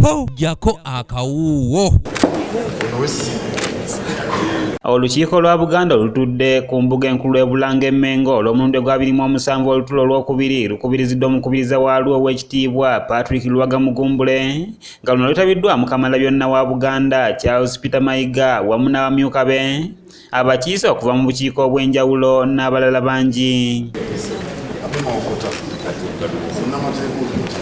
po jako akawuwo. Olukiiko lwa Buganda olutudde ku mbuga enkulu e Bulange Mmengo olw'omulundi gwa 27 olutulo olwokubiri lukubiriziddwa omukubiriza waalwo ow'ekitiibwa Patrick Luwaga Mugumbule nga luno lwetabiddwamu Kamalabyonna wa Buganda Charles Peter Mayiga wamu n'abamyuka be, abakiise okuva mu bukiiko obw'enjawulo n'abalala bangi.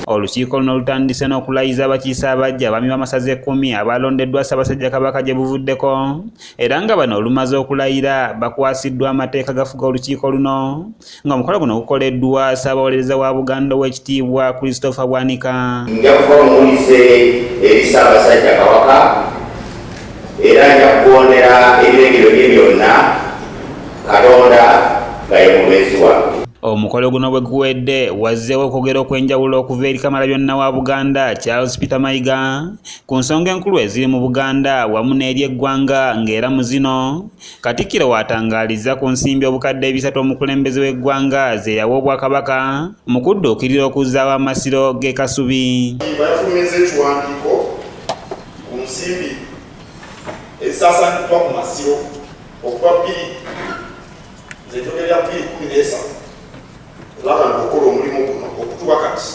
Olukiiko luno lutandise n'okulayiza abakiise abajja abami b'amasaza 10 abalondeddwa Ssaabasajja Kabaka gye buvuddeko, era nga bano olumaze okulayira bakwasiddwa amateeka gafuga olukiiko luno, ng'omukolo guno gukoleddwa Ssaabawolereza wa Buganda ow'ekitiibwa Christopher Bwanika. Nja kuva omuwulize eri Ssaabasajja Kabaka era nja kugondera ebiragiro bye byonna Katonda nga ye mulezi wange. Omukolo guno bwe guwedde wazzeewo okwogera okw'enjawulo okuva eri Kamalabyonna wa Buganda Charles Peter Mayiga ku nsonga enkulu eziri mu Buganda wamu n'eri eggwanga, ng'era mu zino Katikkiro w'atangaaliza ku nsimbi obukadde 300 omukulembeze w'eggwanga ze yawa Obwakabaka mu kudduukirira okuzzaawo amasiro g'e Kasubi. Bayafulumiza ekiwandiiko ku nsimbi ezisaasaaniddwa ku masiro okuva 2 z'enjogera ya 2013 Lagana okukola omulimu guno okutuwa kati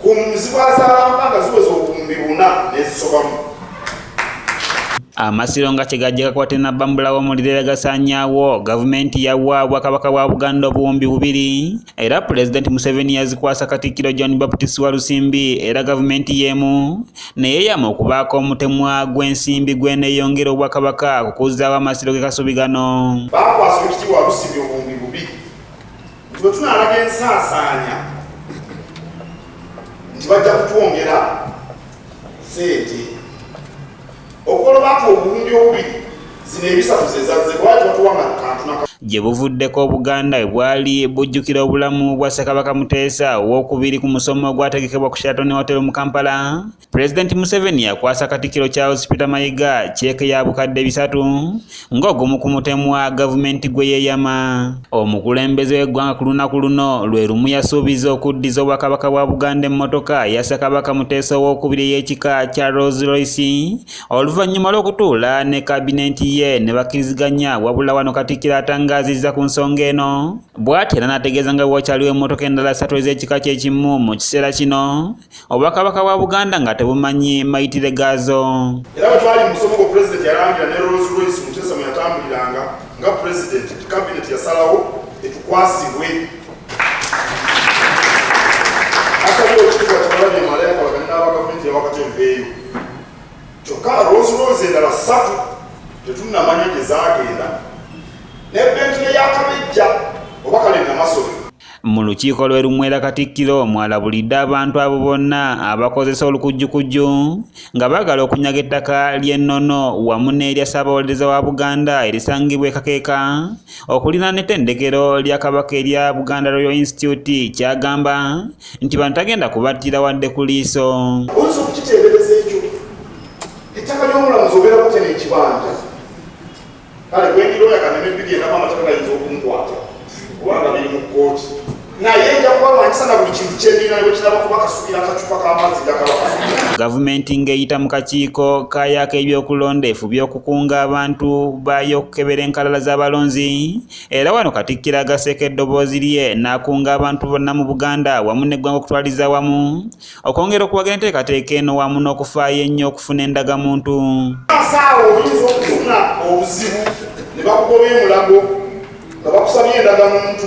ku zibwazaalampanga ziweza obuwumbi 4 n'ezisobamu. Amasiro nga kigajja gakwate na bambulawo omuliro gasaanyaawo gavumenti yawa Obwakabaka bwa Buganda obuwumbi 2 era Pulezidenti Museveni yazikwasa Katikkiro John Baptist Walusimbi era gavumenti yeemu neyeeyama okubaako omutemwa gw'ensimbi gweneeyongera Obwakabaka kukuzzaawo amasiro g'e Kasubi gano. Baakwasa ekitiibwa Walusimbi obuwumbi 2 bwe tunalaga ensaasaanya nti bajja kutwongera sente okolobaako obuwumbi 2 zino ebisatu zezazze lwaki batuwanga kantu gye buvuddeko Buganda bwe bwali bujjukira obulamu bwa Ssekabaka Muteesa ow'okubiri ku musomo ogwategekebwa ku Sheraton Hotel mu Kampala. Pulezidenti Museveni yakwasa Katikkiro Charles Peter Mayiga cheeke ya bukadde 3 ng'ogumu ku mutemwa gavumenti gwe yeeyama. Omukulembeze w'eggwanga ku lunaku luno lwe lumu yasuubiza okuddiza Obwakabaka bwa Buganda emmotoka ya Ssekabaka Muteesa ow'okubiri y'ekika kya Rolls Royce oluvannyuma lw'okutuula ne kabinenti ye ne bakkiriziganya, wabula wano Katikkiro atangazizza ku nsonga eno bw'ati era n'ategeeza nga wakyaliwo emmotoka endala 3 ez'ekika ky'ekimu mu kiseera kino Obwakabaka bwa Buganda nga tebumanyi mayitire gaazo. Era bwe twali mu musomo gwo Pulezidenti yalangira ne Rolls Royce Muteesa mwe yatambuliranga nga Pulezidenti kabineti yasalawo etukwasibwe. Asabye ekitiibwa Kyewalabye Male yakolagana n'aba gavumenti yawakati enveeyo. Kyokka Rolls Royce endala 3 tetunnamanya gye zaagenda. N'ebbentule y'akabejja oba kale Namasole. Mu lukiiko lwe lumwera Katikkiro mwalabulidde abantu abo bonna abakozesa olukujjukujju nga baagala okunyaga ettaka ly'ennono wamu n'erya Ssaabawolereza wa Buganda erisangibwa e Kakeeka okulina n'ettendekero lya Kabaka erya Buganda Royal Institute kyagamba nti bano tagenda kubattira wadde ku liiso. Oyinza okukiteebereza ekyo ettaka ly'omulamuzi obeera kutya n'ekibanja kale gwendiro yakaneme bigenda amataka gayinza okumukwata kubanga biri mu kkooti naye nja kubamanyisa na buli kintu kyendina bwe kiraba kuba kasubira akacupa k'amazzi gakabaka. Gavumenti ng'eyita mu kakiiko kayaako ebyokulondeefu by'okukunga abantu bayo okukebera enkalala z'abalonzi era wano Katikkiro agaseeko eddoboozi lye n'akunga abantu bonna mu Buganda wamu n'eggwanga okutwaliza wamu okwongera okuwagira enteekateeka eno wamu n'okufaayo ennyo okufuna endagamuntu. Asaawo oyinza okufuna obuzibu ne bakugoba emulago nga bakusabye endagamuntu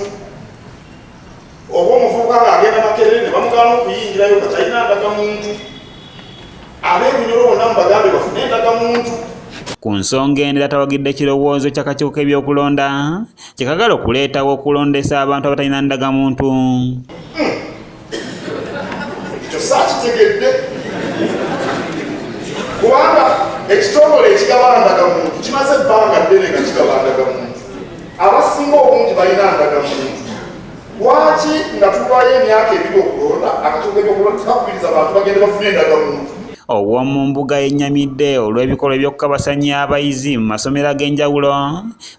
oba omuvubuka ng'agenda Makerere ne bamugaana okuyingirayo nga talina ndagamuntu. Ab'ebinyolo bonna mubagambe bafune endagamuntu. Ku nsonga eno era tawagidde kirowoozo ky'akakiiko k'ebyokulonda kikagala okuleetawo okulondesa abantu abatalina ndagamuntu. Ekyo saakitegedde kubanga ekitongole ekigaba ndagamuntu kimaze ebbanga ddene nga kigaba ndagamuntu. Abasinga obungi balina ndagamuntu. Lwaki nga tulwayo emyaka ebiri okulonda akakiiko k'ebyokulonda tukakubiriza abantu bagende bafune endagamuntu. Ow'omu mbuga yennyamidde olw'ebikolwa eby'okukabasanya abayizi mu masomero ag'enjawulo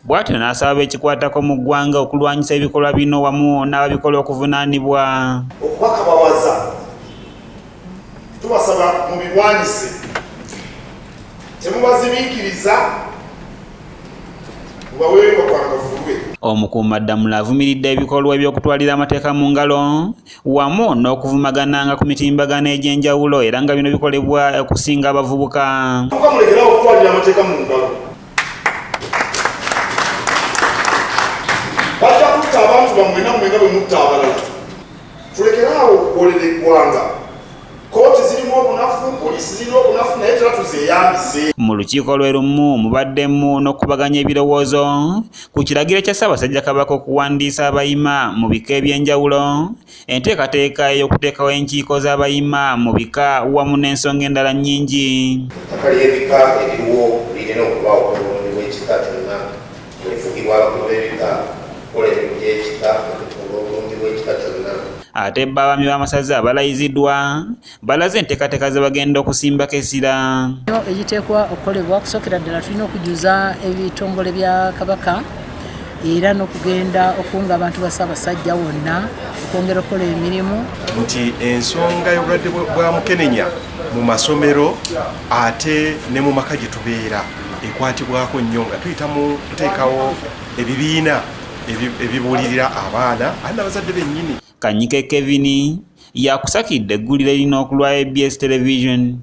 bw'atyo n'asaba bekikwatako mu ggwanga okulwanyisa ebikolwa bino wamu n'ababikola okuvunaanibwa. Okubakabawaza tubasaba mu biwanise temubazibiikiriza mubaweeyo bakwangavulwe. Omukuumaddamula avumiridde ebikolwa eby'okutwalira amateeka mu ngalo wamu n'okuvumagananga ku mitimbagano egy'enjawulo era nga bino bikolebwa okusinga abavubuka. Mukamulekerawo okutwalira amateeka mu ngalo. Bajja kutta abantu bammwe nammwe nga bwe mutta abalala. Tulekeraawo okukolera eggwanga. Kooti zirimu obunafu, poliisi zirina obunafu, naye tera tuzeeyambise. Mu lukiiko lwe lumu mubaddemu n'okubaganya ebirowoozo ku kiragiro kya Ssaabasajja Kabaka okuwandiisa abayima mu bika eby'enjawulo, enteekateeka ey'okuteekawo enkiiko z'abayima mu bika wamu n'ensonga endala nnyingi. Ettaka ly'ebika eririwo lirina okubaawo ku bulungi bw'ekika kyonna, bw'efugibwa abakulu b'ebika okukola emirimu gy'ekika obulungi bw'ekika kyonna. Ate b'abaami b'amasaza abalayiziddwa balaze enteekateeka ze bagenda okusimbako essira. Ekiteekwa okukolebwa okusookera ddala tulina okujuza ebitongole bya Kabaka era n'okugenda okunga abantu ba Ssaabasajja wonna okwongera okukola emirimu. Nti ensonga y'obulwadde bwa mukenenya mu masomero ate ne mu maka gye tubeera ekwatibwako nnyo nga tuyita mu kuteekawo ebibiina ebibuulirira abaana ate n'abazadde bennyini. Kanyike Kevin yakusakidde eggulire lino okulwa ABS Television.